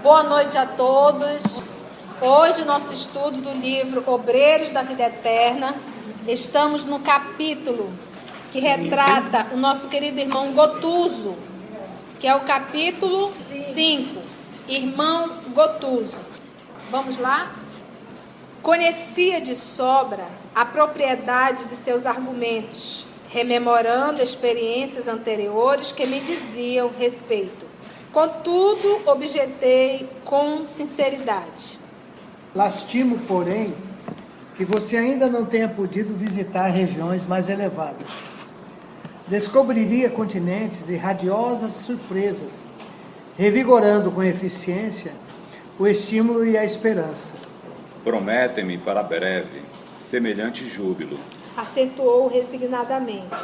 Boa noite a todos. Hoje, nosso estudo do livro Obreiros da Vida Eterna. Estamos no capítulo que retrata o nosso querido irmão Gotuso, que é o capítulo 5. Irmão Gotuso. Vamos lá? Conhecia de sobra a propriedade de seus argumentos, rememorando experiências anteriores que me diziam respeito. Contudo, objetei com sinceridade. Lastimo, porém, que você ainda não tenha podido visitar regiões mais elevadas. Descobriria continentes e radiosas surpresas, revigorando com eficiência o estímulo e a esperança. Prometem-me para breve semelhante júbilo. Acentuou resignadamente.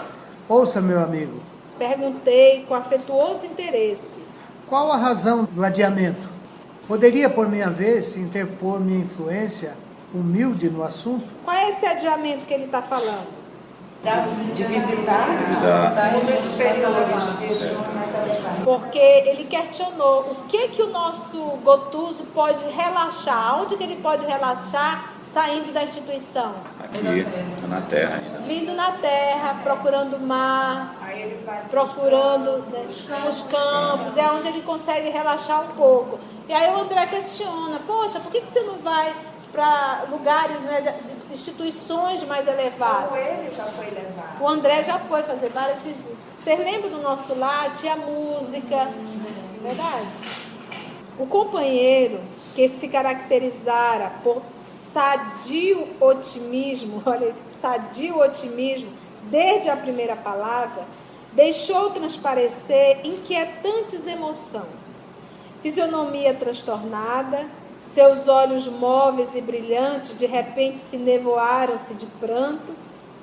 Ouça, meu amigo. Perguntei com afetuoso interesse. Qual a razão do adiamento? Poderia, por minha vez, interpor minha influência humilde no assunto? Qual é esse adiamento que ele está falando? De visitar Porque ele questionou o que o nosso Gotuso pode relaxar, onde que ele pode relaxar saindo da instituição? Aqui, na terra ainda. Vindo na terra, procurando o mar, procurando os campos, é onde ele consegue relaxar um pouco. E aí o André questiona, poxa, por que você não vai para lugares, né, de instituições mais elevadas? Ele já foi levado. O André já foi fazer várias visitas. Vocês lembram do nosso lar? Tinha música, verdade? O companheiro que se caracterizara por sadio otimismo, olha, sadio otimismo, desde a primeira palavra, deixou transparecer inquietantes emoções. Fisionomia transtornada, seus olhos móveis e brilhantes de repente se nevoaram-se de pranto,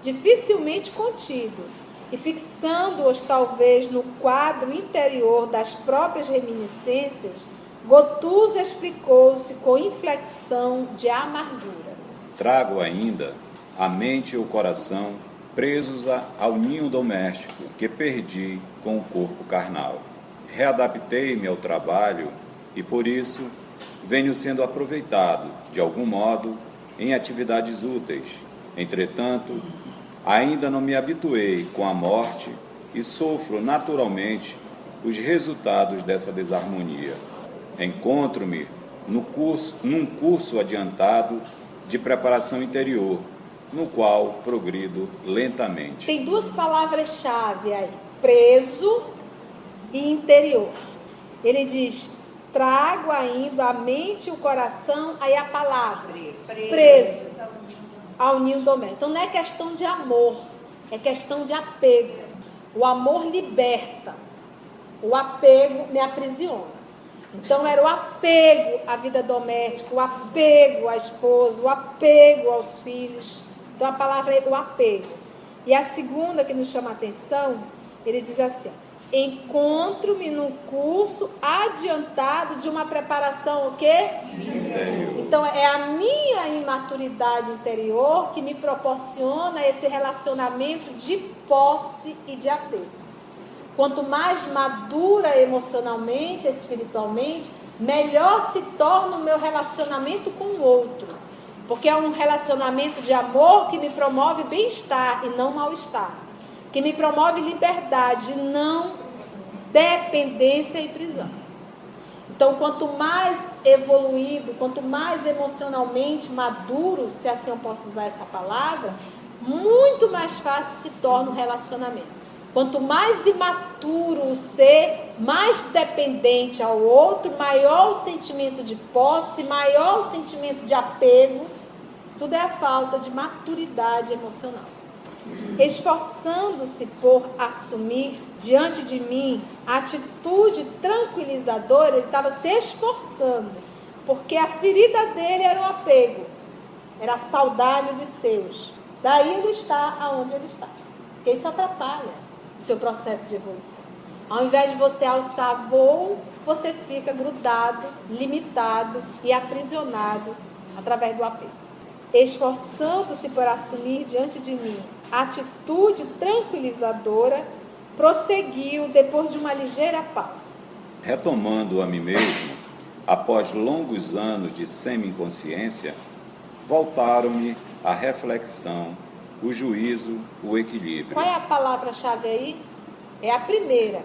dificilmente contido, e fixando-os talvez no quadro interior das próprias reminiscências, Gotuso explicou-se com inflexão de amargura. Trago ainda a mente e o coração presos ao ninho doméstico que perdi com o corpo carnal. Readaptei-me ao trabalho e, por isso, venho sendo aproveitado, de algum modo, em atividades úteis. Entretanto, ainda não me habituei com a morte e sofro naturalmente os resultados dessa desarmonia. Encontro-me num curso adiantado de preparação interior, no qual progrido lentamente. Tem duas palavras-chave aí, preso e interior. Ele diz, trago ainda a mente e o coração, aí a palavra, preso ao ninho doméstico. Então não é questão de amor, é questão de apego. O amor liberta, o apego me aprisiona. Então era o apego à vida doméstica, o apego à esposa, o apego aos filhos. Então a palavra é o apego. E a segunda que nos chama a atenção, ele diz assim, ó, encontro-me num curso adiantado de uma preparação o quê? Interior. Então é a minha imaturidade interior que me proporciona esse relacionamento de posse e de apego. Quanto mais madura emocionalmente, espiritualmente, melhor se torna o meu relacionamento com o outro. Porque é um relacionamento de amor que me promove bem-estar e não mal-estar. Que me promove liberdade e não dependência e prisão. Então, quanto mais evoluído, quanto mais emocionalmente maduro, se assim eu posso usar essa palavra, muito mais fácil se torna o relacionamento. Quanto mais imaturo o ser, mais dependente ao outro, maior o sentimento de posse, maior o sentimento de apego. Tudo é a falta de maturidade emocional. Esforçando-se por assumir diante de mim a atitude tranquilizadora, ele estava se esforçando, porque a ferida dele era o apego, era a saudade dos seus. Daí ele está aonde ele está, porque isso atrapalha o seu processo de evolução. Ao invés de você alçar voo, você fica grudado, limitado e aprisionado através do apego. Esforçando-se por assumir diante de mim a atitude tranquilizadora, prosseguiu depois de uma ligeira pausa. Retomando a mim mesmo, após longos anos de semi-inconsciência, voltaram-me a reflexão, o juízo, o equilíbrio. Qual é a palavra-chave aí? É a primeira.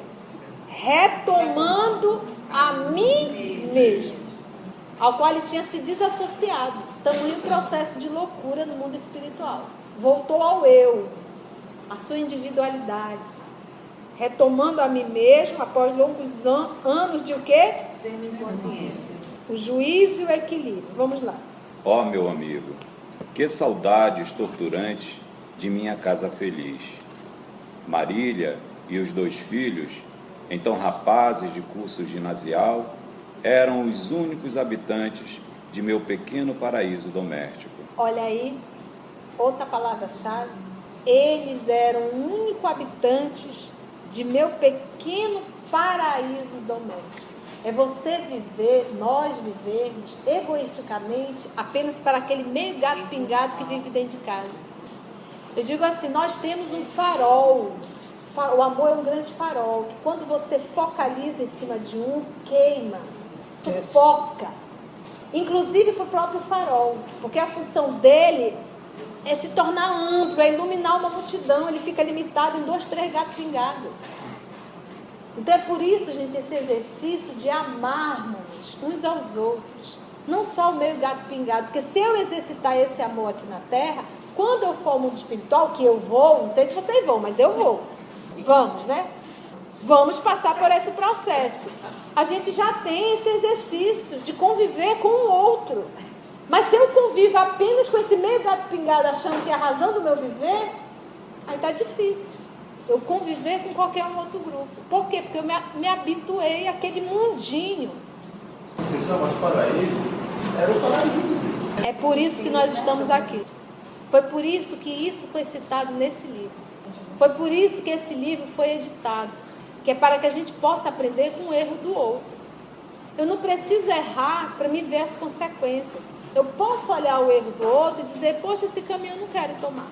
Retomando a mim mesmo, ao qual ele tinha se desassociado. Tamanho processo de loucura no mundo espiritual. Voltou ao eu, à sua individualidade. Retomando a mim mesmo, após longos anos de o quê? Semi-consciência. O juízo e o equilíbrio. Vamos lá. Ó meu amigo, que saudades torturantes de minha casa feliz. Marília e os 2 filhos, então rapazes de curso ginasial, eram os únicos habitantes de meu pequeno paraíso doméstico. Olha aí, outra palavra-chave. Eles eram únicos habitantes de meu pequeno paraíso doméstico. É você viver, nós vivermos egoisticamente apenas para aquele meio gato pingado que vive dentro de casa. Eu digo assim, nós temos um farol. O amor é um grande farol, que quando você focaliza em cima de um, queima, sufoca. Inclusive para o próprio farol, porque a função dele é se tornar amplo, é iluminar uma multidão, ele fica limitado em 2, 3 gatos pingados. Então é por isso, gente, esse exercício de amarmos uns aos outros, não só o meio gato pingado, porque se eu exercitar esse amor aqui na Terra, quando eu for ao mundo espiritual, que eu vou, não sei se vocês vão, mas eu vou, vamos, né? Vamos passar por esse processo. A gente já tem esse exercício de conviver com o outro. Mas se eu convivo apenas com esse meio gato pingado, achando que é a razão do meu viver, aí está difícil. Eu conviver com qualquer outro grupo. Por quê? Porque eu me habituei àquele mundinho. Conceição, mas paraíso era o paraíso. É por isso que nós estamos aqui. Foi por isso que isso foi citado nesse livro. Foi por isso que esse livro foi editado. Que é para que a gente possa aprender com o erro do outro. Eu não preciso errar para me ver as consequências. Eu posso olhar o erro do outro e dizer, poxa, esse caminho eu não quero tomar.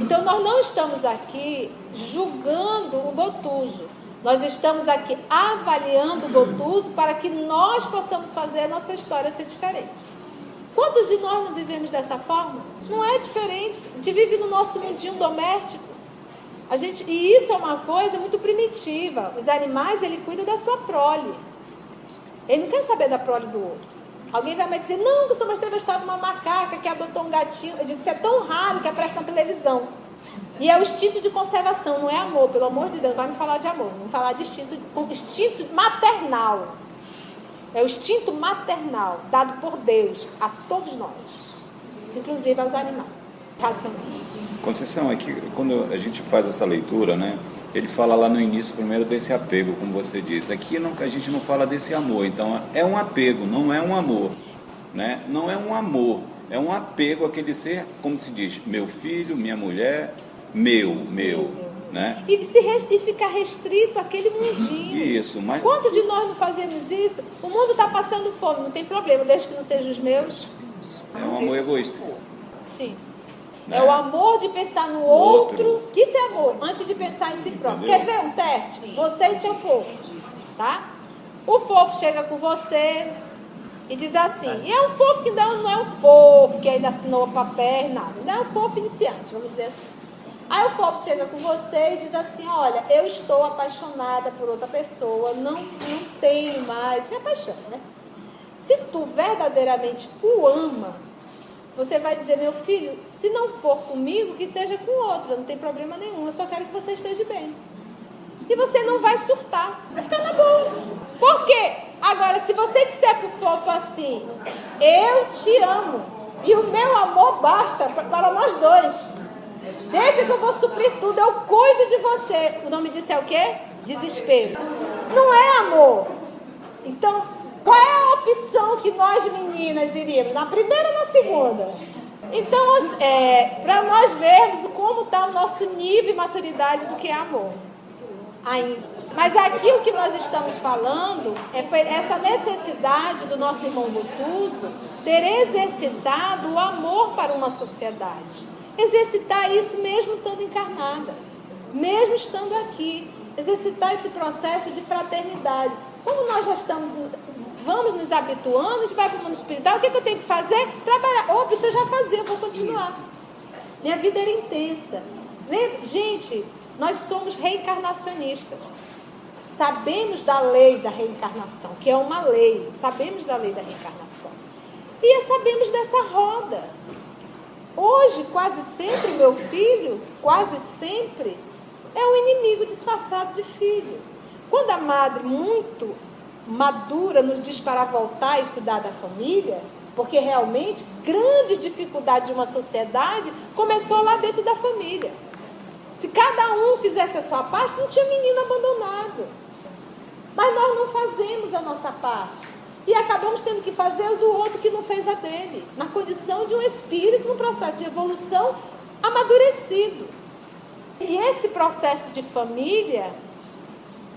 Então, nós não estamos aqui julgando o Gotuso. Nós estamos aqui avaliando o Gotuso para que nós possamos fazer a nossa história ser diferente. Quantos de nós não vivemos dessa forma? Não é diferente. A gente vive no nosso mundinho doméstico. E isso é uma coisa muito primitiva. Os animais, ele cuida da sua prole. Ele não quer saber da prole do outro. Alguém vai me dizer, não, Gustavo, mas teve a história de uma macaca que adotou um gatinho. Eu digo, isso é tão raro que aparece na televisão. E é o instinto de conservação, não é amor. Pelo amor de Deus, não vai me falar de amor. Vamos falar de instinto maternal. É o instinto maternal, dado por Deus a todos nós. Inclusive aos animais racionais. Conceição, é que quando a gente faz essa leitura, né, ele fala lá no início primeiro desse apego, como você disse. Aqui a gente não fala desse amor, então é um apego, não é um amor, né? Não é um amor, é um apego àquele ser, como se diz, meu filho, minha mulher, meu, né? E ficar restrito àquele mundinho. Isso, mas... Quanto de nós não fazemos isso? O mundo está passando fome, não tem problema, desde que não sejam os meus. É um amor egoísta. Sim. Né? É o amor de pensar no outro. Que isso é amor, antes de pensar em si próprio. Quer ver um teste? Você e seu fofo, tá? O fofo chega com você e diz assim, e é um fofo que não é um fofo, que ainda assinou o papel, nada. Não é um fofo iniciante, vamos dizer assim. Aí o fofo chega com você e diz assim, olha, eu estou apaixonada por outra pessoa, não tenho mais, me apaixona, né? Se tu verdadeiramente o ama, você vai dizer, meu filho, se não for comigo, que seja com outra, não tem problema nenhum, eu só quero que você esteja bem. E você não vai surtar, vai ficar na boa. Por quê? Agora, se você disser pro fofo assim, eu te amo, e o meu amor basta para nós dois, deixa que eu vou suprir tudo, eu cuido de você. O nome disso é o quê? Desespero. Não é amor. Então, qual é a opção que nós meninas iríamos? Na primeira ou na segunda? Então, para nós vermos como está o nosso nível e maturidade do que é amor. Ainda. Mas aqui o que nós estamos falando foi essa necessidade do nosso irmão Gotuso ter exercitado o amor para uma sociedade. Exercitar isso mesmo estando encarnada, mesmo estando aqui. exercitar esse processo de fraternidade. Como nós já vamos nos habituando, a gente vai para o mundo espiritual, o que eu tenho que fazer? Trabalhar. Opa, isso eu já fazia, eu vou continuar. Minha vida era intensa. Gente, nós somos reencarnacionistas. Sabemos da lei da reencarnação, que é uma lei. Sabemos da lei da reencarnação. E sabemos dessa roda. Hoje, quase sempre, meu filho, quase sempre, é um inimigo disfarçado de filho. Quando a madre, muito madura, nos diz para voltar e cuidar da família, porque realmente, grandes dificuldades de uma sociedade começou lá dentro da família. Se cada um fizesse a sua parte, não tinha menino abandonado. Mas nós não fazemos a nossa parte. E acabamos tendo que fazer o do outro que não fez a dele. Na condição de um espírito, num processo de evolução amadurecido. E esse processo de família,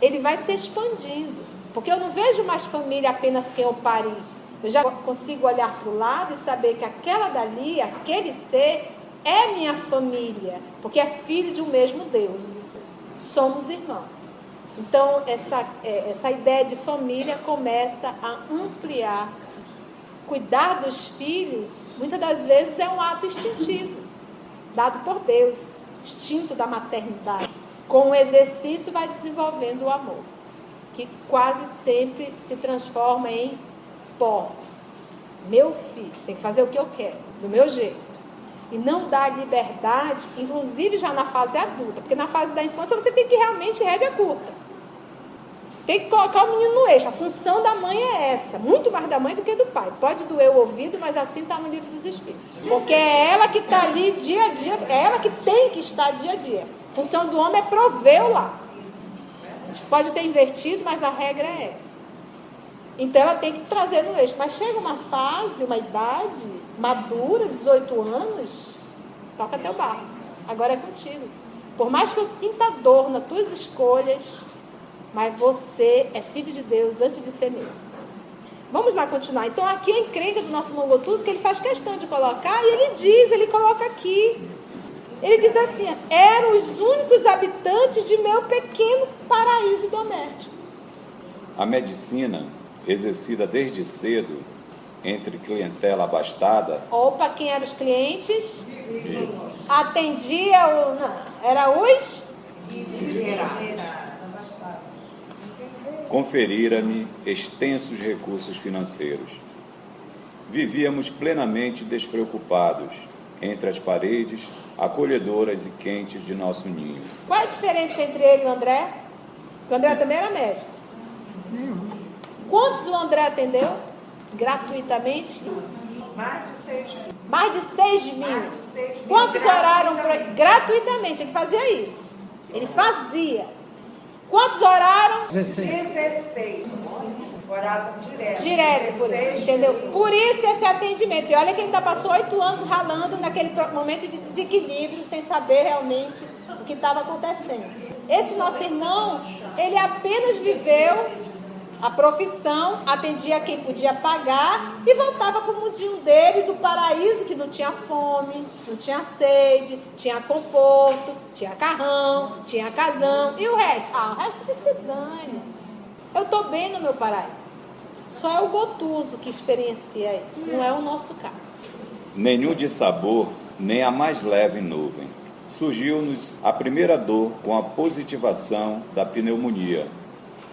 ele vai se expandindo. Porque eu não vejo mais família apenas quem eu pari. Eu já consigo olhar para o lado e saber que aquela dali, aquele ser, é minha família. Porque é filho de um mesmo Deus. Somos irmãos. Então, essa ideia de família começa a ampliar. Cuidar dos filhos, muitas das vezes, é um ato instintivo, dado por Deus, instinto da maternidade. Com o exercício, vai desenvolvendo o amor, que quase sempre se transforma em posse. Meu filho tem que fazer o que eu quero, do meu jeito. E não dar liberdade, inclusive já na fase adulta, porque na fase da infância você tem que realmente rédea curta. Tem que colocar o menino no eixo. A função da mãe é essa. Muito mais da mãe do que do pai. Pode doer o ouvido, mas assim está no livro dos Espíritos. Porque é ela que está ali dia a dia. É ela que tem que estar dia a dia. A função do homem é prover o lar. A gente pode ter invertido, mas a regra é essa. Então ela tem que trazer no eixo. Mas chega uma fase, uma idade madura, 18 anos, toca teu barco. Agora é contigo. Por mais que eu sinta dor nas tuas escolhas, mas você é filho de Deus antes de ser meu. Vamos lá continuar. Então aqui a encrenca do nosso irmão Gotuso, que ele faz questão de colocar, e ele coloca aqui. Ele diz assim: eram os únicos habitantes de meu pequeno paraíso doméstico. A medicina, exercida desde cedo entre clientela abastada. Opa, quem eram os clientes? Atendia o... Não, era os... Conferira-me extensos recursos financeiros. Vivíamos plenamente despreocupados entre as paredes acolhedoras e quentes de nosso ninho. Qual é a diferença entre ele e o André? O André também era médico. Quantos o André atendeu? Gratuitamente? Mais de 6 mil. Mais de 6 mil. Quantos oraram gratuitamente? Ele fazia isso. Ele fazia. Quantos oraram? 16. Oravam direto. Direto, por isso, entendeu? Por isso esse atendimento. E olha que ele ainda passou 8 anos ralando naquele momento de desequilíbrio, sem saber realmente o que estava acontecendo. Esse nosso irmão, ele apenas viveu a profissão, atendia quem podia pagar e voltava para o mundinho dele, do paraíso, que não tinha fome, não tinha sede, tinha conforto, tinha carrão, tinha casão. E o resto? O resto que se dane. Eu estou bem no meu paraíso. Só é o Gotuso que experiencia isso, não é o nosso caso. Nenhum dissabor, nem a mais leve nuvem. Surgiu-nos a primeira dor com a positivação da pneumonia,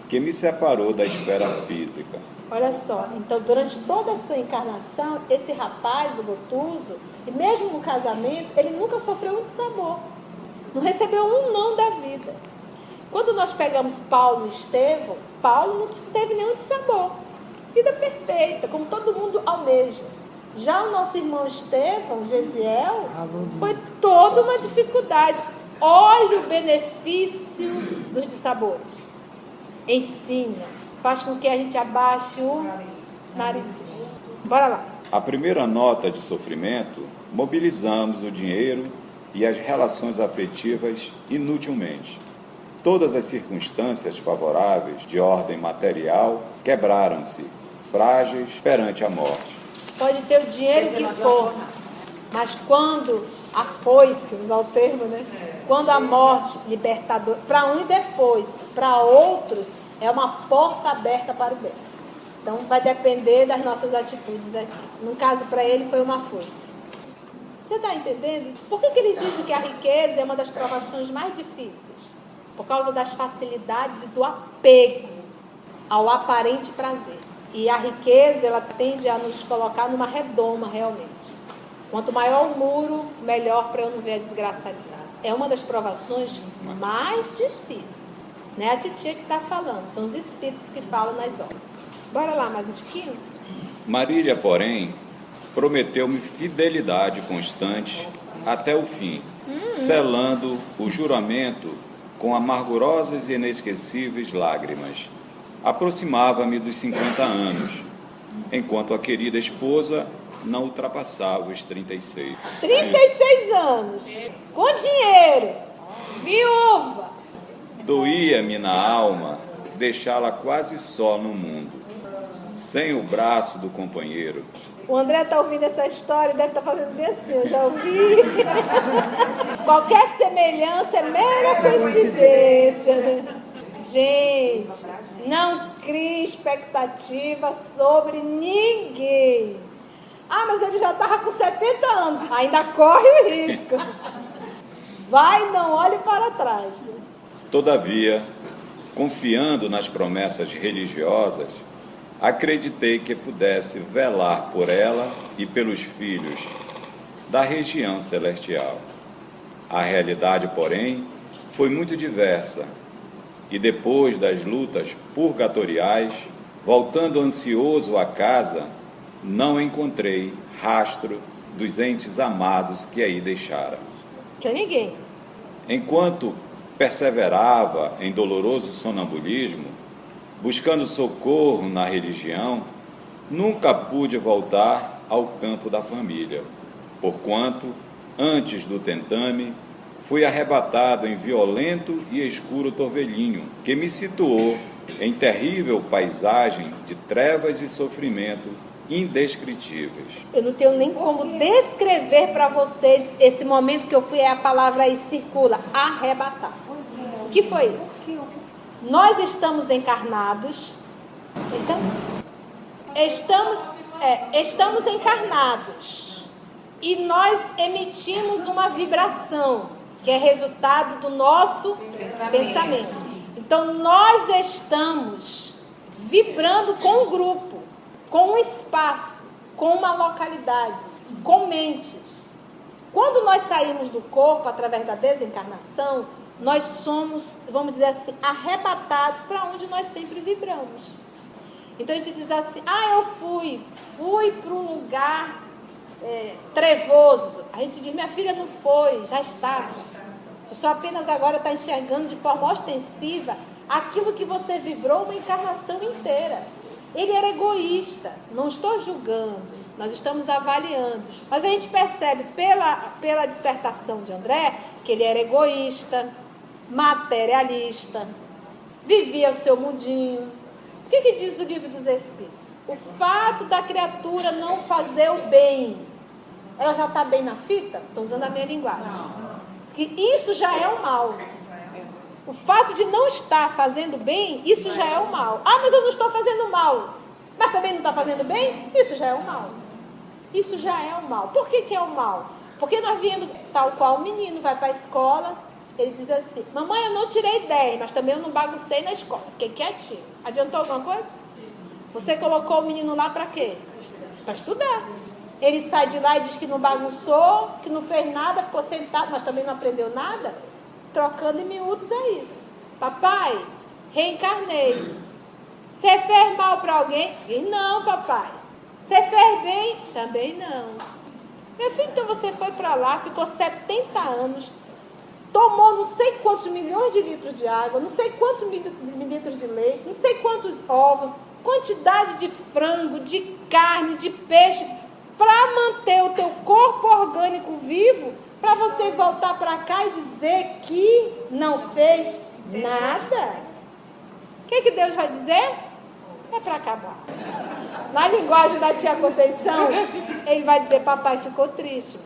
que me separou da esfera física. Olha só, então durante toda a sua encarnação, esse rapaz, o Gotuso, e mesmo no casamento, ele nunca sofreu um dissabor. Não recebeu um não da vida. Quando nós pegamos Paulo e Estevão, Paulo não teve nenhum dissabor. Vida perfeita, como todo mundo almeja. Já o nosso irmão Estevão, Gesiel, foi toda uma dificuldade. Olha o benefício dos dissabores. Ensina, faz com que a gente abaixe o narizinho. Bora lá. A primeira nota de sofrimento, mobilizamos o dinheiro e as relações afetivas inutilmente. Todas as circunstâncias favoráveis de ordem material quebraram-se, frágeis perante a morte. Pode ter o dinheiro que for, mas quando a foice, usar o termo, né? Quando a morte libertadora, para uns é foice, para outros é uma porta aberta para o bem. Então vai depender das nossas atitudes aqui. No caso, para ele foi uma foice. Você está entendendo? Por que eles dizem que a riqueza é uma das provações mais difíceis? Por causa das facilidades e do apego ao aparente prazer. E a riqueza, ela tende a nos colocar numa redoma, realmente. Quanto maior o muro, melhor para eu não ver a desgraça ali. É uma das provações mais difíceis. Não é a titia que está falando, são os espíritos que falam nas obras. Bora lá, mais um tiquinho? Marília, porém, prometeu-me fidelidade constante até o fim, selando o juramento com amargurosas e inesquecíveis lágrimas. Aproximava-me dos 50 anos, enquanto a querida esposa não ultrapassava os 36. 36 anos, com dinheiro, viúva. Doía-me na alma deixá-la quase só no mundo, sem o braço do companheiro. O André está ouvindo essa história e deve estar fazendo bem assim, eu já ouvi. Qualquer semelhança é mera coincidência, né? Gente, não crie expectativa sobre ninguém. Ah, mas ele já estava com 70 anos, ainda corre o risco. Vai, não olhe para trás. Né? Todavia, confiando nas promessas religiosas, acreditei que pudesse velar por ela e pelos filhos da região celestial. A realidade, porém, foi muito diversa, e depois das lutas purgatoriais, voltando ansioso a casa, não encontrei rastro dos entes amados que aí deixara. Tinha ninguém. Enquanto perseverava em doloroso sonambulismo, buscando socorro na religião, nunca pude voltar ao campo da família, porquanto, antes do tentame, fui arrebatado em violento e escuro torvelinho, que me situou em terrível paisagem de trevas e sofrimento indescritíveis. Eu não tenho nem como descrever para vocês esse momento que eu fui, a palavra aí circula, arrebatar. O que foi isso? Nós estamos encarnados. Estamos encarnados. E nós emitimos uma vibração, que é resultado do nosso pensamento. Então, nós estamos vibrando com um grupo, com um espaço, com uma localidade, com mentes. Quando nós saímos do corpo, através da desencarnação, nós somos, vamos dizer assim, arrebatados para onde nós sempre vibramos. Então a gente diz assim, eu fui para um lugar trevoso. A gente diz, minha filha não foi, já está. Tu só apenas agora está enxergando de forma ostensiva aquilo que você vibrou uma encarnação inteira. Ele era egoísta, não estou julgando, nós estamos avaliando. Mas a gente percebe pela dissertação de André que ele era egoísta, materialista, vivia o seu mundinho. O que diz o livro dos Espíritos? O fato da criatura não fazer o bem, ela já está bem na fita? Estou usando a minha linguagem. Diz que isso já é o mal. O fato de não estar fazendo bem, isso já é o mal. Mas eu não estou fazendo mal. Mas também não está fazendo bem? Isso já é o mal. Isso já é o mal. Por que é o mal? Porque nós viemos, tal qual o menino vai para a escola, ele diz assim, mamãe, eu não tirei 10, mas também eu não baguncei na escola. Fiquei quietinho. Adiantou alguma coisa? Você colocou o menino lá para quê? Para estudar. Ele sai de lá e diz que não bagunçou, que não fez nada, ficou sentado, mas também não aprendeu nada. Trocando em miúdos é isso. Papai, reencarnei. Você fez mal para alguém? Fiz não, papai. Você fez bem? Também não. Meu filho, então você foi para lá, ficou 70 anos, tomou não sei quantos milhões de litros de água, não sei quantos mililitros de leite, não sei quantos ovos, quantidade de frango, de carne, de peixe, para manter o teu corpo orgânico vivo, para você voltar para cá e dizer que não fez nada. O que Deus vai dizer? É para acabar. Na linguagem da tia Conceição, ele vai dizer, papai ficou triste.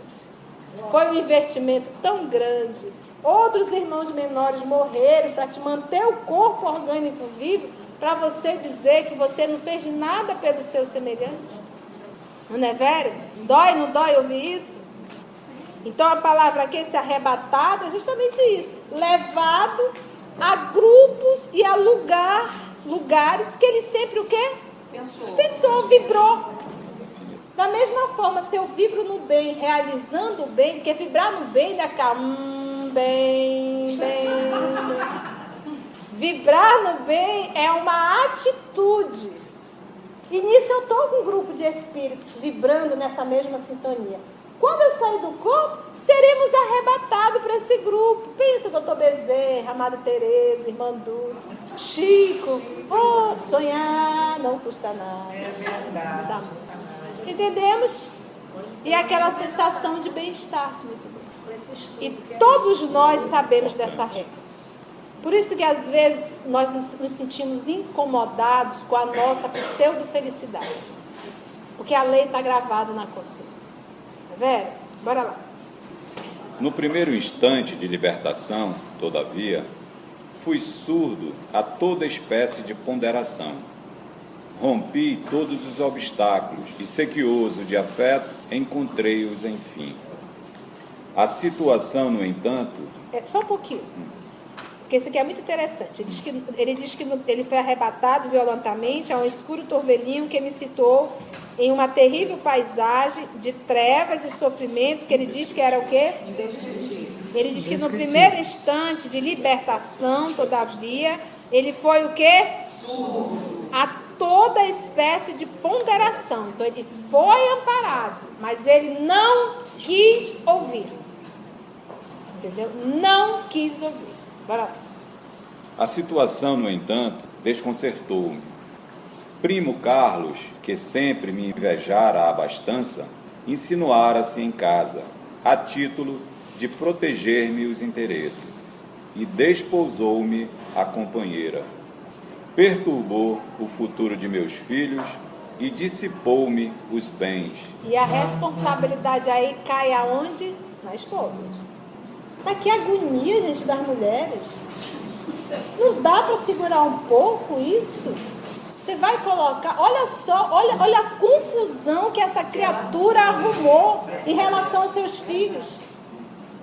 Foi um investimento tão grande, Outros irmãos menores morreram para te manter o corpo orgânico vivo, para você dizer que você não fez nada pelo seu semelhante. Não é velho? Dói, não dói ouvir isso? Então a palavra aqui, esse arrebatado, é justamente isso. Levado a grupos e a lugares que ele sempre o quê? Pensou, vibrou. Da mesma forma, se eu vibro no bem, realizando o bem, porque vibrar no bem vai ficar bem. Vibrar no bem é uma atitude. E nisso eu estou com um grupo de espíritos vibrando nessa mesma sintonia. Quando eu sair do corpo, seremos arrebatados para esse grupo. Pensa, doutor Bezerra, Amada Teresa, Irmã Dulce, Chico. Oh, sonhar não custa nada. É verdade. Entendemos? E aquela sensação de bem-estar. Muito bem. E todos nós sabemos dessa regra. Por isso que às vezes nós nos sentimos incomodados com a nossa pseudo-felicidade. Porque a lei está gravada na consciência. Tá vendo? Bora lá. No primeiro instante de libertação, todavia, fui surdo a toda espécie de ponderação. Rompi todos os obstáculos e, sequioso de afeto, encontrei-os enfim. A situação, no entanto... Só um pouquinho. Porque isso aqui é muito interessante. Ele diz que ele foi arrebatado violentamente a um escuro torvelinho que me situou em uma terrível paisagem de trevas e sofrimentos, que ele diz que era o quê? Ele diz que no primeiro instante de libertação, todavia, ele foi o quê? A toda espécie de ponderação. Então ele foi amparado, mas ele não quis ouvir. Entendeu? Não quis ouvir. Bora lá. A situação, no entanto, desconcertou-me. Primo Carlos, que sempre me invejara a abastança, insinuara-se em casa, a título de proteger-me os interesses, e desposou-me a companheira. Perturbou o futuro de meus filhos e dissipou-me os bens. E a responsabilidade aí cai aonde? Na esposa. Mas que agonia, gente, das mulheres. Não dá para segurar um pouco isso? Você vai colocar, olha só, olha a confusão que essa criatura arrumou em relação aos seus filhos.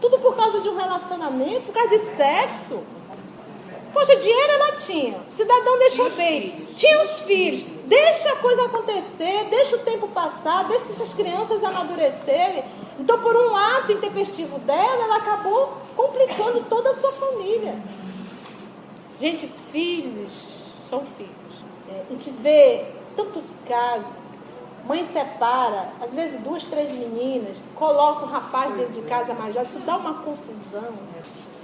Tudo por causa de um relacionamento, por causa de sexo. Poxa, dinheiro ela tinha, o cidadão deixou bem, tinha os filhos. Deixa a coisa acontecer, deixa o tempo passar, deixa essas crianças amadurecerem. Então, por um ato intempestivo dela, ela acabou complicando toda a sua família. Gente, filhos são filhos. A gente vê tantos casos, mãe separa, às vezes 2, 3 meninas, coloca um rapaz dentro de casa mais jovem, isso dá uma confusão.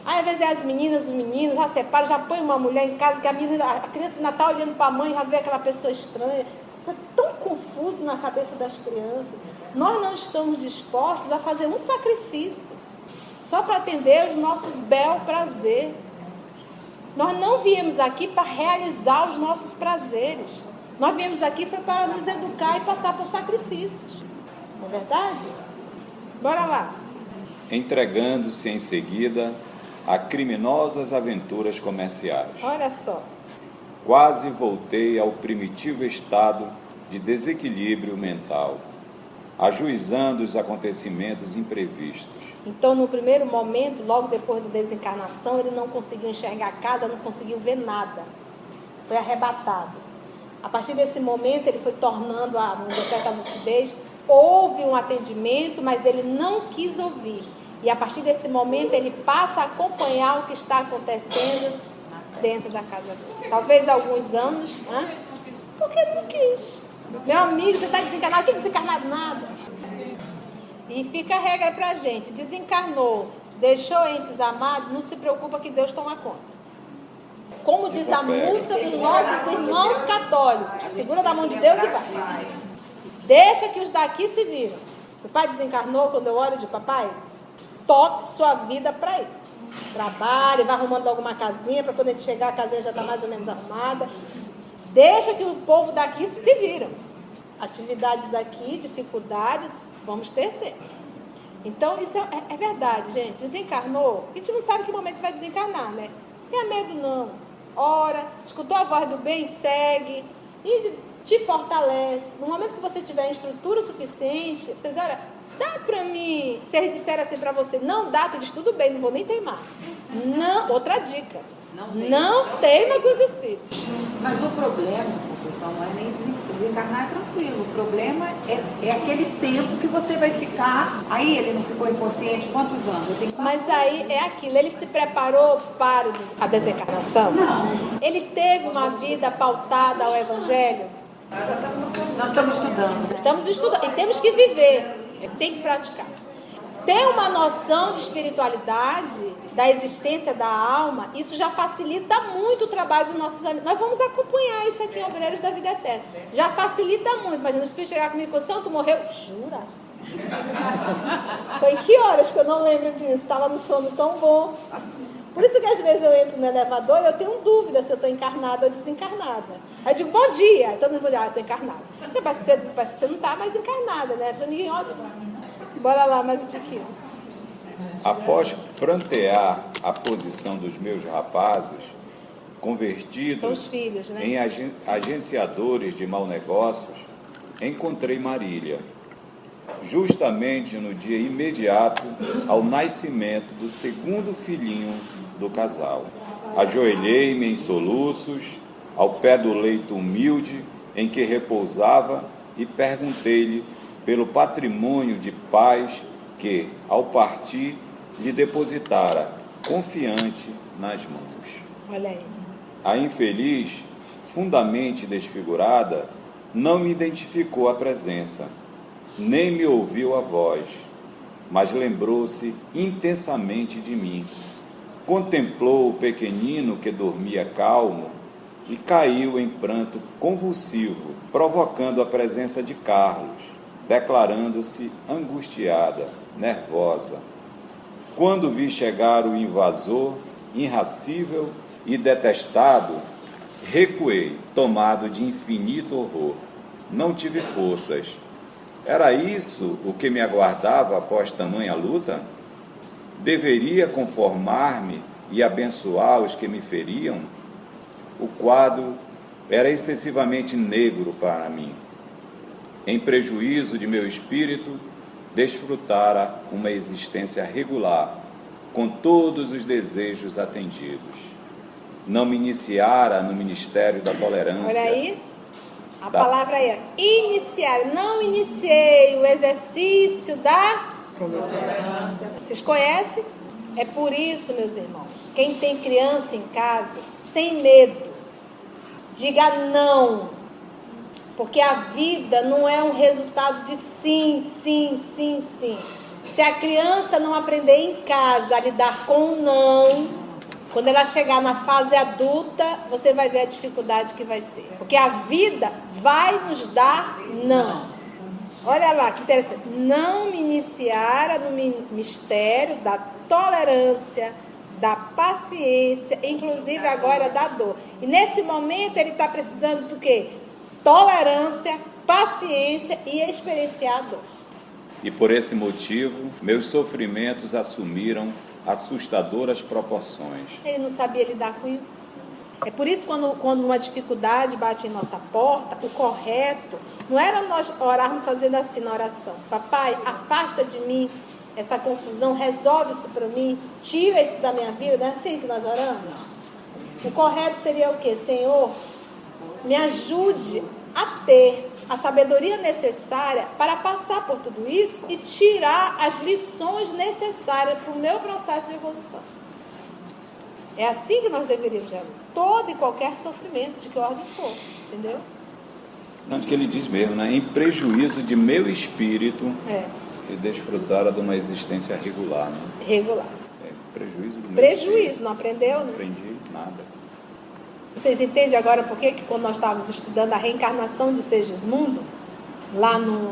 Aí às vezes as meninas, os meninos já separam, já põe uma mulher em casa, que a criança ainda está olhando para a mãe, já vê aquela pessoa estranha. Isso é tão confuso na cabeça das crianças. Nós não estamos dispostos a fazer um sacrifício, só para atender os nossos bel prazer. Nós não viemos aqui para realizar os nossos prazeres. Nós viemos aqui foi para nos educar e passar por sacrifícios. Não é verdade? Bora lá. Entregando-se em seguida a criminosas aventuras comerciais. Olha só. Quase voltei ao primitivo estado de desequilíbrio mental, ajuizando os acontecimentos imprevistos. Então, no primeiro momento, logo depois da desencarnação, ele não conseguiu enxergar a casa, não conseguiu ver nada. Foi arrebatado. A partir desse momento, ele foi tornando a certa lucidez. Houve um atendimento, mas ele não quis ouvir. E a partir desse momento, ele passa a acompanhar o que está acontecendo dentro da casa dele. Talvez alguns anos, porque ele não quis. Meu amigo, você está desencarnado? Que desencarnado nada. E fica a regra para a gente. Desencarnou, deixou entes amados, não se preocupa que Deus toma conta. Como diz a música dos nossos irmãos católicos. Segura da mão de Deus e vai. Deixa que os daqui se viram. O pai desencarnou, quando eu oro de papai, toque sua vida para ele. Trabalhe, vai arrumando alguma casinha, para quando ele chegar, a casinha já está mais ou menos arrumada. Deixa que o povo daqui se viram. Atividades aqui, dificuldade, vamos ter sempre. Então, isso é verdade, gente. Desencarnou, a gente não sabe que momento vai desencarnar, né? Não tenha medo, não. Ora, escutou a voz do bem, segue. E te fortalece. No momento que você tiver estrutura suficiente, você diz, olha, dá pra mim. Se eles disserem assim pra você, não dá, tu diz, tudo bem, não vou nem teimar. Não, outra dica. Não teima com os espíritos. Mas o problema, Conceição, não é nem desencarnar, é tranquilo. O problema é aquele tempo que você vai ficar. Aí ele não ficou inconsciente quantos anos? Eu tenho que... Mas aí é aquilo, ele se preparou para a desencarnação? Não. Ele teve uma vida pautada ao Evangelho? Nós estamos estudando. Estamos estudando e temos que viver, tem que praticar. Ter uma noção de espiritualidade, da existência da alma, isso já facilita muito o trabalho dos nossos amigos. Nós vamos acompanhar isso aqui em Obreiros da Vida Eterna. Já facilita muito. Imagina o espírito chegar comigo, Santo, morreu? Jura? Foi em que horas que eu não lembro disso? Estava no sono tão bom. Por isso que às vezes eu entro no elevador e eu tenho dúvida se eu estou encarnada ou desencarnada. Aí eu digo, bom dia. Aí todo mundo diz, eu estou encarnada. Parece que você não está mais encarnada, né? Ninguém olha. Bora lá, mais um tiquinho. Após prantear a posição dos meus rapazes, São convertidos os filhos, né? em agenciadores de mau negócios, encontrei Marília, justamente no dia imediato ao nascimento do segundo filhinho do casal. Ajoelhei-me em soluços, ao pé do leito humilde em que repousava e perguntei-lhe pelo patrimônio de paz que, ao partir, lhe depositara, confiante, nas mãos. Olha aí. A infeliz, fundamente desfigurada, não me identificou a presença, nem me ouviu a voz, mas lembrou-se intensamente de mim. Contemplou o pequenino que dormia calmo e caiu em pranto convulsivo, provocando a presença de Carlos, declarando-se angustiada, nervosa. Quando vi chegar o invasor, irracível e detestado, recuei, tomado de infinito horror. Não tive forças. Era isso o que me aguardava após tamanha luta? Deveria conformar-me e abençoar os que me feriam? O quadro era excessivamente negro para mim. Em prejuízo de meu espírito, desfrutara uma existência regular, com todos os desejos atendidos. Não me iniciara no ministério da tolerância. Olha aí, a palavra aí, iniciar. Não iniciei o exercício da tolerância. Vocês conhecem? É por isso, meus irmãos, quem tem criança em casa, sem medo, diga não. Porque a vida não é um resultado de sim, sim, sim, sim. Se a criança não aprender em casa a lidar com o não, quando ela chegar na fase adulta, você vai ver a dificuldade que vai ser. Porque a vida vai nos dar não. Olha lá, que interessante. Não me iniciara no mistério da tolerância, da paciência, inclusive agora da dor. E nesse momento ele está precisando do quê? Tolerância, paciência e experienciar a dor. E por esse motivo, meus sofrimentos assumiram assustadoras proporções. Ele não sabia lidar com isso. É por isso quando uma dificuldade bate em nossa porta, o correto não era nós orarmos fazendo assim na oração. Papai, afasta de mim essa confusão, resolve isso para mim, tira isso da minha vida. Não é assim que nós oramos? O correto seria o quê? Senhor, me ajude a ter a sabedoria necessária para passar por tudo isso e tirar as lições necessárias para o meu processo de evolução. É assim que nós deveríamos agir. Todo e qualquer sofrimento, de que ordem for, entendeu? Onde que ele diz mesmo, né? Em prejuízo de meu espírito, e desfrutara de uma existência regular. Né? Regular. Prejuízo do meu Prejuízo, espírito. não aprendeu? Não Né? aprendi nada. Vocês entendem agora por que quando nós estávamos estudando a reencarnação de Segismundo, lá no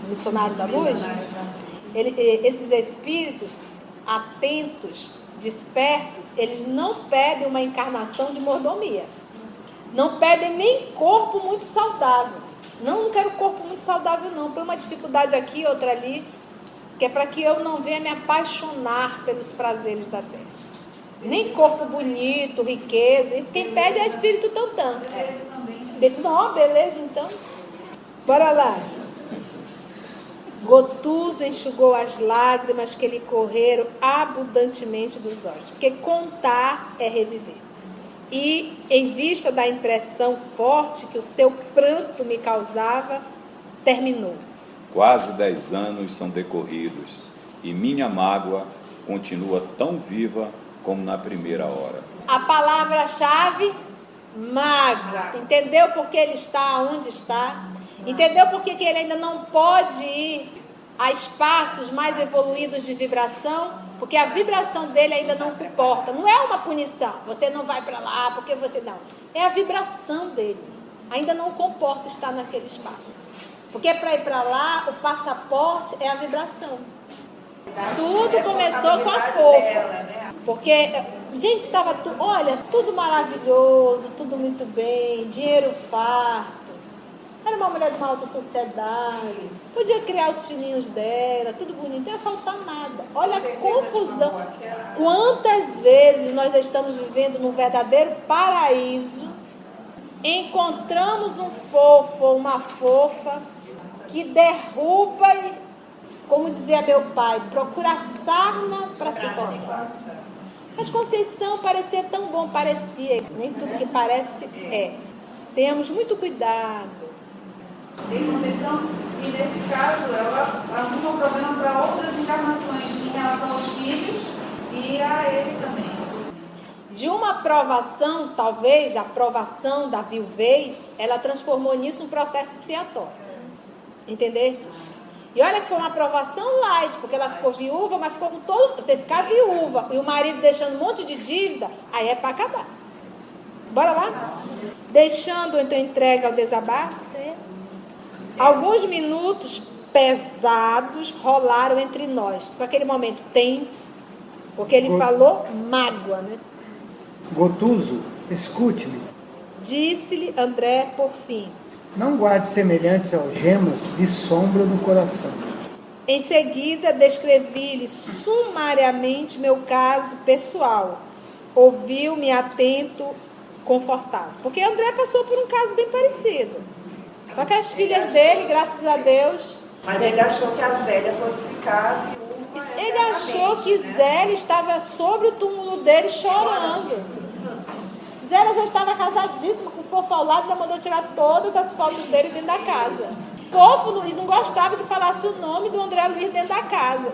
Missionário da Luz, esses espíritos atentos, despertos, eles não pedem uma encarnação de mordomia. Não pedem nem corpo muito saudável. Não quero corpo muito saudável não. Põe uma dificuldade aqui, outra ali. que é para que eu não venha me apaixonar pelos prazeres da terra. Nem corpo bonito, riqueza, isso quem pede é espírito tantã. Não, beleza então. Bora lá. Gotuso enxugou as lágrimas que lhe correram abundantemente dos olhos, porque contar é reviver. E, em vista da impressão forte que o seu pranto me causava, terminou. Quase 10 anos são decorridos e minha mágoa continua tão viva como na primeira hora. A palavra-chave, mágoa. Entendeu por que ele está onde está? Entendeu por que ele ainda não pode ir a espaços mais evoluídos de vibração? Porque a vibração dele ainda não comporta. Não é uma punição. Você não vai para lá porque você não. É a vibração dele. Ainda não comporta estar naquele espaço. Porque para ir para lá, o passaporte é a vibração. Tudo começou com a fofa. Porque, gente, estava tudo maravilhoso, tudo muito bem, dinheiro farto. Era uma mulher de uma alta sociedade. Podia criar os filhinhos dela, tudo bonito, não ia faltar nada. Olha a confusão. Quantas vezes nós estamos vivendo num verdadeiro paraíso, encontramos um fofo ou uma fofa que derruba, como dizia meu pai, procura sarna para se coçar. Mas Conceição parecia tão bom, parecia, nem tudo que parece é. Tenhamos muito cuidado. Tem Conceição, e nesse caso ela arruma problema para outras encarnações em relação aos filhos e a ele também. De uma aprovação, talvez a aprovação da viuvez, ela transformou nisso um processo expiatório. Entendestes? E olha que foi uma aprovação light, porque ela ficou viúva, mas ficou com todo... Você ficar viúva e o marido deixando um monte de dívida, aí é para acabar. Bora lá? Deixando então entregue ao desabafo, alguns minutos pesados rolaram entre nós. Ficou aquele momento tenso, porque ele falou mágoa, né? Gotuso, escute-me. Disse-lhe André por fim. Não guarde semelhantes algemas de sombra no coração. Em seguida, descrevi-lhe sumariamente meu caso pessoal. Ouviu-me atento, confortável. Porque André passou por um caso bem parecido. Só que as filhas dele, graças a Deus... Mas ele achou que a Zélia fosse ficar viúva. Ele achou que Zélia estava sobre o túmulo dele chorando. Zélia já estava casadíssima, com o fofo ao lado, ainda mandou tirar todas as fotos dele dentro da casa. Fofo e não gostava que falasse o nome do André Luiz dentro da casa.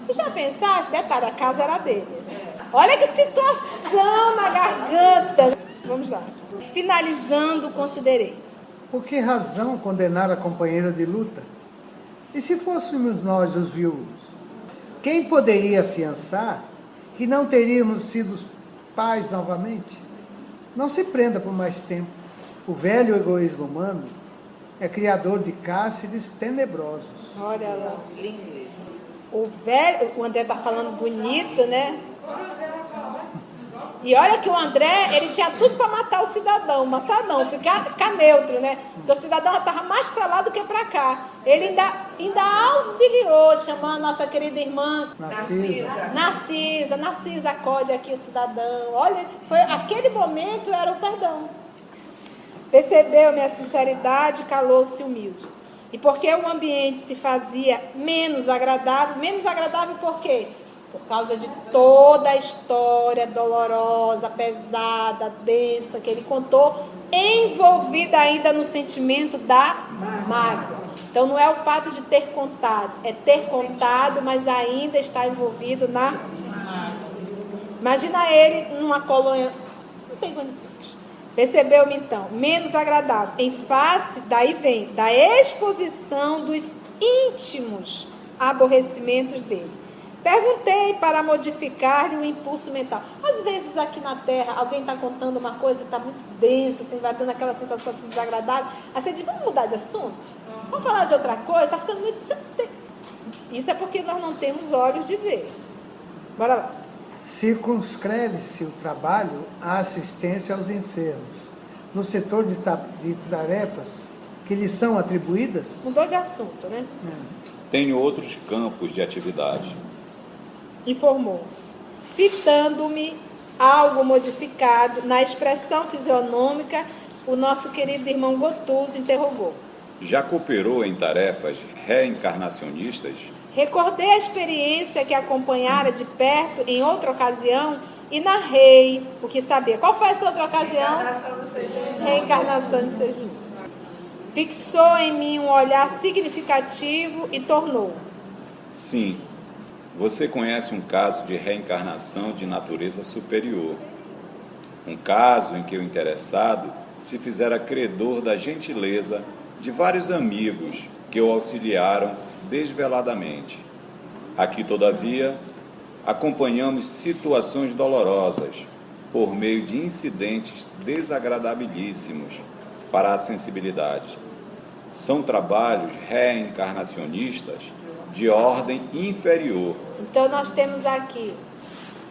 Tu já pensaste? Detalhe, a casa era dele. Olha que situação na garganta. Vamos lá. Finalizando, considerei. Por que razão condenar a companheira de luta? E se fôssemos nós os viúvos? Quem poderia afiançar que não teríamos sido pais novamente? Não se prenda por mais tempo. O velho egoísmo humano é criador de cárceres tenebrosos. Olha lá. O André está falando bonito, né? E olha que o André, ele tinha tudo para matar o cidadão. Matar não, ficar neutro, né? Porque o cidadão estava mais para lá do que para cá. Ele ainda auxiliou, chamando a nossa querida irmã Narcisa, acode aqui o cidadão. Olha, aquele momento era o perdão. Percebeu minha sinceridade, calou-se humilde. E porque o ambiente se fazia menos agradável por quê? Por causa de toda a história dolorosa, pesada, densa que ele contou, envolvida ainda no sentimento da mágoa. Então não é o fato de ter contado, é ter contado, mas ainda está envolvido na mágoa. Imagina ele numa colônia, não tem condições. Percebeu-me então, menos agradável, em face, daí vem, da exposição dos íntimos aborrecimentos dele. Perguntei para modificar-lhe o impulso mental. Às vezes aqui na Terra, alguém está contando uma coisa que está muito densa, assim, vai dando aquela sensação assim, desagradável. Aí você diz, vamos mudar de assunto? Vamos falar de outra coisa? Está ficando muito... Isso é porque nós não temos olhos de ver. Bora lá. Circunscreve-se o trabalho à assistência aos enfermos, no setor de tarefas que lhes são atribuídas? Mudou de assunto, né? Tenho outros campos de atividade. Informou. Fitando-me algo modificado na expressão fisionômica, o nosso querido irmão Gotuso interrogou. Já cooperou em tarefas reencarnacionistas? Recordei a experiência que acompanhara de perto em outra ocasião e narrei o que sabia. Qual foi essa outra ocasião? Reencarnação de Sergipe. Fixou em mim um olhar significativo e tornou. Sim. Você conhece um caso de reencarnação de natureza superior. Um caso em que o interessado se fizera credor da gentileza de vários amigos que o auxiliaram desveladamente. Aqui, todavia, acompanhamos situações dolorosas por meio de incidentes desagradabilíssimos para a sensibilidade. São trabalhos reencarnacionistas de ordem inferior. Então nós temos aqui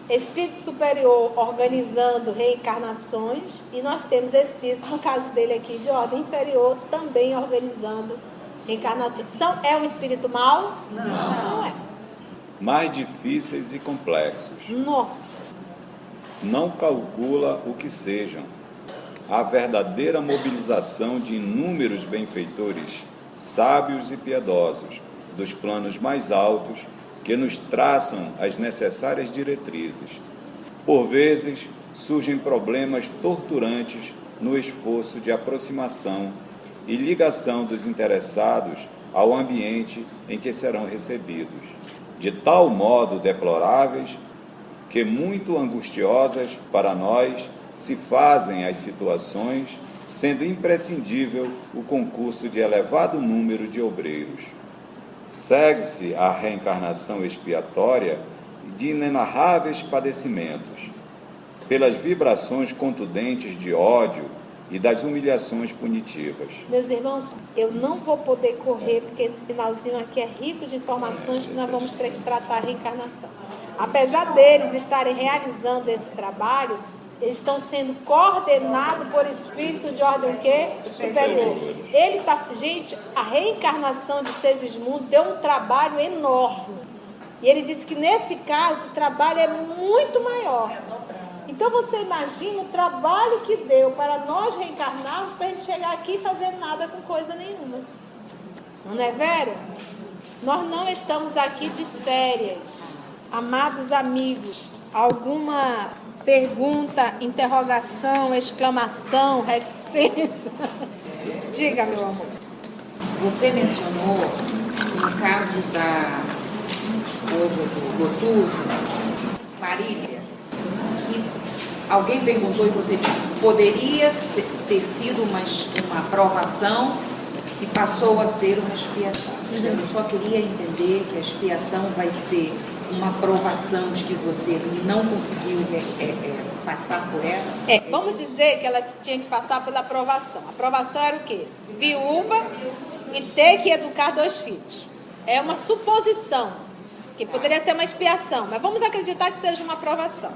espírito superior organizando reencarnações e nós temos espírito, no caso dele aqui, de ordem inferior também organizando reencarnações. É um espírito mau? Não é. Mais difíceis e complexos. Nossa. Não calcula o que sejam. A verdadeira mobilização de inúmeros benfeitores, sábios e piedosos, dos planos mais altos, que nos traçam as necessárias diretrizes. Por vezes, surgem problemas torturantes no esforço de aproximação e ligação dos interessados ao ambiente em que serão recebidos, de tal modo deploráveis que muito angustiosas para nós se fazem as situações, sendo imprescindível o concurso de elevado número de obreiros. Segue-se a reencarnação expiatória de inenarráveis padecimentos, pelas vibrações contundentes de ódio e das humilhações punitivas. Meus irmãos, eu não vou poder correr, porque esse finalzinho aqui é rico de informações que nós vamos ter que tratar a reencarnação. Apesar deles estarem realizando esse trabalho, eles estão sendo coordenados por espírito de ordem o quê? Superior. Gente, a reencarnação de Segismundo deu um trabalho enorme. E ele disse que nesse caso o trabalho é muito maior. Então você imagina o trabalho que deu para nós reencarnarmos para a gente chegar aqui e fazer nada com coisa nenhuma. Não é, Vera? Nós não estamos aqui de férias. Amados amigos, alguma pergunta, interrogação, exclamação, reticência? Diga, meu amor. Você mencionou, no caso da esposa do Gotuso, Marília, que alguém perguntou e você disse, poderia ter sido uma aprovação e passou a ser uma expiação. Eu só queria entender que a expiação vai ser uma aprovação de que você não conseguiu passar por ela? Vamos dizer que ela tinha que passar pela aprovação. A aprovação era o quê? Viúva e ter que educar 2 filhos. É uma suposição, que poderia ser uma expiação, mas vamos acreditar que seja uma aprovação.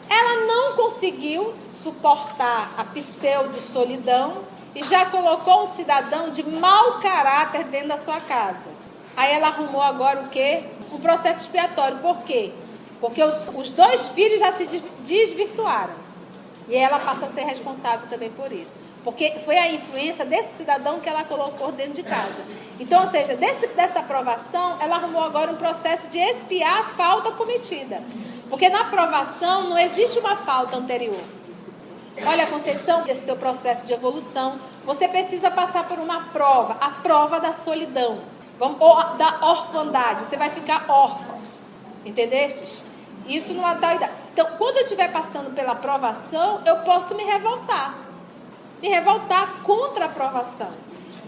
Ela não conseguiu suportar a pseudo-solidão e já colocou um cidadão de mau caráter dentro da sua casa. Aí ela arrumou agora o quê? Um processo expiatório. Por quê? Porque os 2 filhos já se desvirtuaram. E ela passa a ser responsável também por isso. Porque foi a influência desse cidadão que ela colocou dentro de casa. Então, ou seja, dessa aprovação, ela arrumou agora um processo de expiar a falta cometida. Porque na aprovação não existe uma falta anterior. Olha, Conceição, esse teu processo de evolução, você precisa passar por uma prova, a prova da solidão. Ou da orfandade, você vai ficar órfã, entendestes? Isso numa tal idade. Então, quando eu estiver passando pela aprovação, eu posso me revoltar contra a aprovação.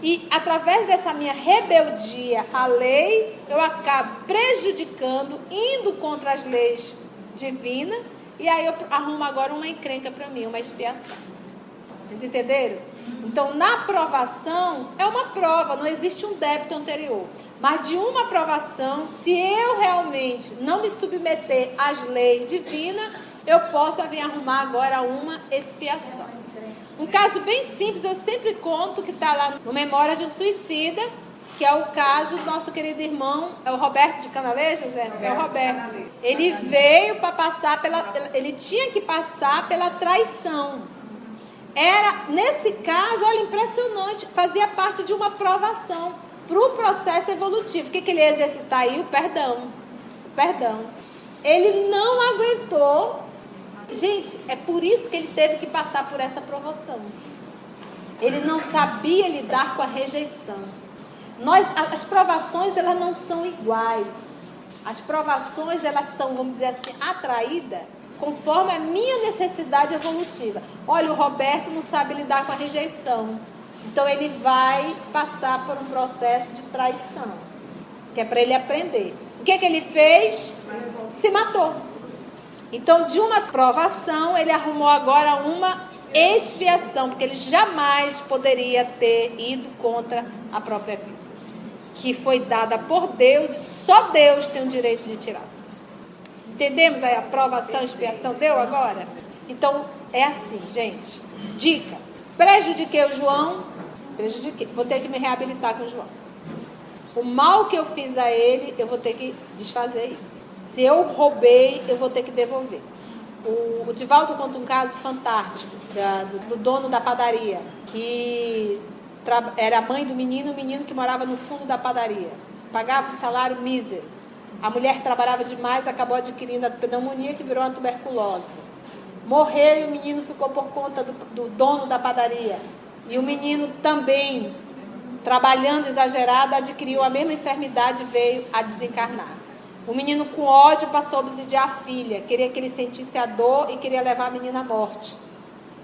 E através dessa minha rebeldia à lei, eu acabo prejudicando, indo contra as leis divinas, e aí eu arrumo agora uma encrenca para mim, uma expiação. Vocês entenderam? Então, na aprovação, é uma prova, não existe um débito anterior. Mas de uma aprovação, se eu realmente não me submeter às leis divinas, eu posso vir arrumar agora uma expiação. Um caso bem simples, eu sempre conto, que está lá no Memória de um Suicida, que é o caso do nosso querido irmão, é o Roberto de Canalejas, é o Roberto. Ele veio para passar ele tinha que passar pela traição. Nesse caso, olha, impressionante, fazia parte de uma provação para o processo evolutivo. O que ele ia exercitar aí? O perdão. Ele não aguentou. Gente, é por isso que ele teve que passar por essa provação. Ele não sabia lidar com a rejeição. As provações, elas não são iguais. As provações, elas são, vamos dizer assim, atraídas conforme a minha necessidade evolutiva. Olha, o Roberto não sabe lidar com a rejeição. Então ele vai passar por um processo de traição, que é para ele aprender. O que ele fez? Se matou. Então, de uma provação, ele arrumou agora uma expiação, porque ele jamais poderia ter ido contra a própria vida, que foi dada por Deus, e só Deus tem o direito de tirar. Entendemos aí a provação, expiação? Deu agora? Então, é assim, gente. Dica. Prejudiquei o João, vou ter que me reabilitar com o João. O mal que eu fiz a ele, eu vou ter que desfazer isso. Se eu roubei, eu vou ter que devolver. O Divaldo conta um caso fantástico do dono da padaria, que era a mãe do menino, o menino que morava no fundo da padaria. Pagava um salário mísero. A mulher trabalhava demais, acabou adquirindo a pneumonia, que virou uma tuberculose. Morreu e o menino ficou por conta do dono da padaria. E o menino também, trabalhando exagerado, adquiriu a mesma enfermidade e veio a desencarnar. O menino, com ódio, passou a obsidiar a filha. Queria que ele sentisse a dor e queria levar a menina à morte.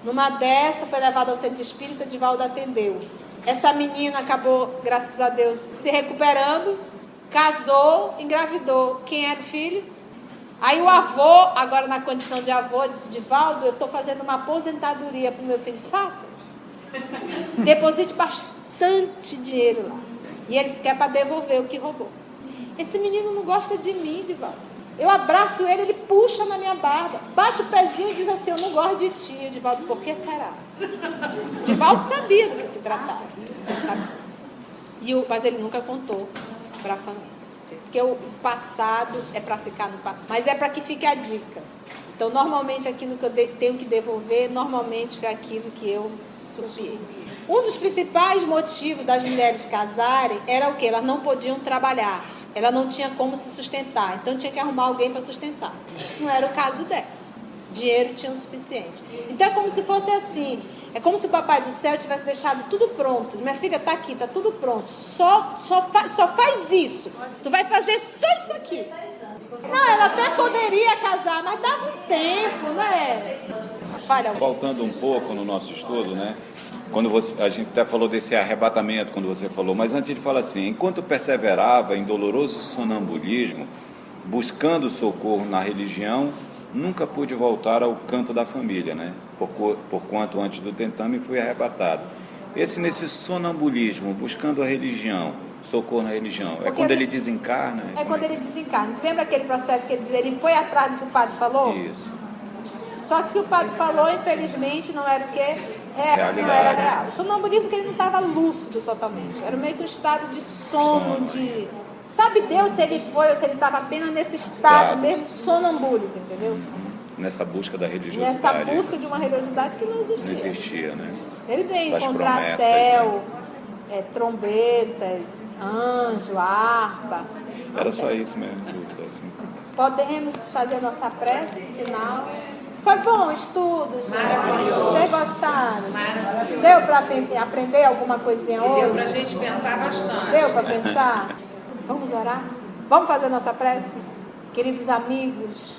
Numa dessa, foi levada ao centro espírita, Divaldo atendeu. Essa menina acabou, graças a Deus, se recuperando, casou, engravidou. Quem era o filho? Aí o avô, agora na condição de avô, disse: Divaldo, eu estou fazendo uma aposentadoria para o meu filho. Faça. Deposite bastante dinheiro lá. E ele quer para devolver o que roubou. Esse menino não gosta de mim, Divaldo. Eu abraço ele, ele puxa na minha barba, bate o pezinho e diz assim: eu não gosto de ti. Divaldo, por que será? Divaldo sabia do que se tratava. Mas ele nunca contou para a família. Porque o passado é para ficar no passado. Mas é para que fique a dica. Então, normalmente, aquilo que eu tenho que devolver, normalmente foi aquilo que eu supiei. Um dos principais motivos das mulheres casarem era o quê? Elas não podiam trabalhar. Ela não tinha como se sustentar. Então, tinha que arrumar alguém para sustentar. Não era o caso dela. Dinheiro tinha o suficiente. Então, é como se fosse assim. É como se o Papai do Céu tivesse deixado tudo pronto. Minha filha, está aqui, está tudo pronto. Só faz isso. Tu vai fazer só isso aqui. Não, ela até poderia casar, mas dava um tempo, né? Voltando um pouco no nosso estudo, né? A gente até falou desse arrebatamento, quando você falou, mas antes ele fala assim: enquanto perseverava em doloroso sonambulismo, buscando socorro na religião, nunca pude voltar ao campo da família, né? Porquanto antes do tentame fui arrebatado. Nesse sonambulismo, buscando a religião, socorro na religião, é quando ele desencarna? Quando ele desencarna. Lembra aquele processo que ele diz, ele foi atrás do que o padre falou? Isso. Só que o que o padre falou, infelizmente, não era o quê? Não era real. O sonambulismo, porque ele não estava lúcido totalmente. Era meio que um estado de sono, de... Sabe Deus se ele foi ou se ele estava apenas nesse estado mesmo sonambúlico, entendeu? Nessa busca da religiosidade. Nessa busca de uma religiosidade que não existia. Não existia, né? Ele veio encontrar promessas, céu, trombetas, anjo, harpa. Era só isso mesmo, tudo assim. Podemos fazer a nossa prece final. Foi bom o estudo, gente. Maravilhoso. Vocês gostaram? Maravilhoso. Deu para aprender alguma coisinha hoje? Deu para a gente pensar bastante. Deu para pensar? Vamos orar? Vamos fazer nossa prece? Queridos amigos,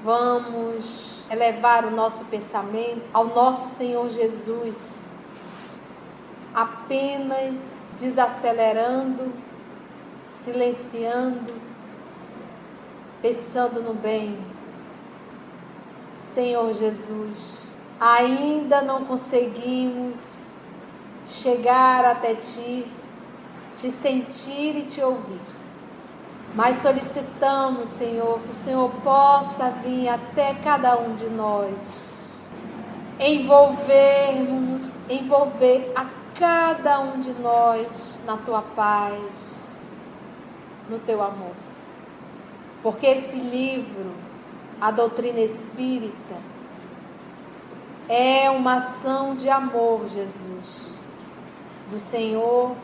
vamos elevar o nosso pensamento ao nosso Senhor Jesus, apenas desacelerando, silenciando, pensando no bem. Senhor Jesus, ainda não conseguimos chegar até Ti, Te sentir e Te ouvir. Mas solicitamos, Senhor, que o Senhor possa vir até cada um de nós, envolver a cada um de nós na tua paz, no teu amor. Porque esse livro, a doutrina espírita, é uma ação de amor, Jesus, do Senhor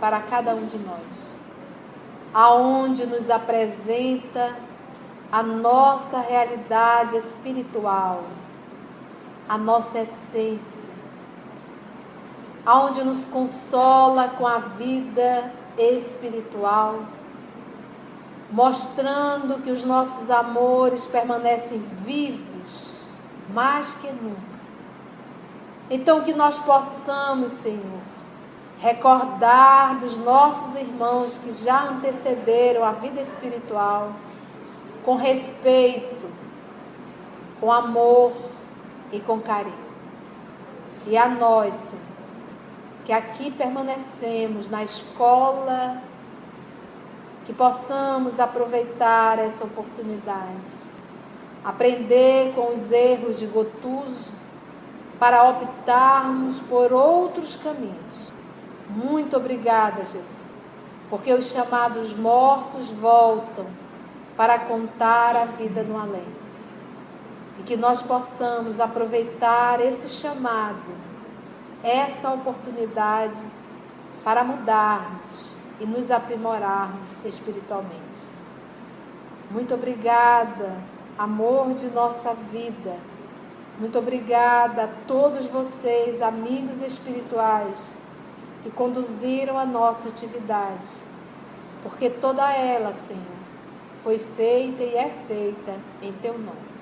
para cada um de nós, aonde nos apresenta a nossa realidade espiritual, a nossa essência, aonde nos consola com a vida espiritual, mostrando que os nossos amores permanecem vivos mais que nunca. Então que nós possamos, Senhor, recordar dos nossos irmãos que já antecederam a vida espiritual, com respeito, com amor e com carinho. E a nós, Senhor, que aqui permanecemos na escola, que possamos aproveitar essa oportunidade, aprender com os erros de Gotuso, para optarmos por outros caminhos. Muito obrigada, Jesus, porque os chamados mortos voltam para contar a vida no além. E que nós possamos aproveitar esse chamado, essa oportunidade para mudarmos e nos aprimorarmos espiritualmente. Muito obrigada, amor de nossa vida. Muito obrigada a todos vocês, amigos espirituais, que conduziram a nossa atividade, porque toda ela, Senhor, foi feita e é feita em Teu nome.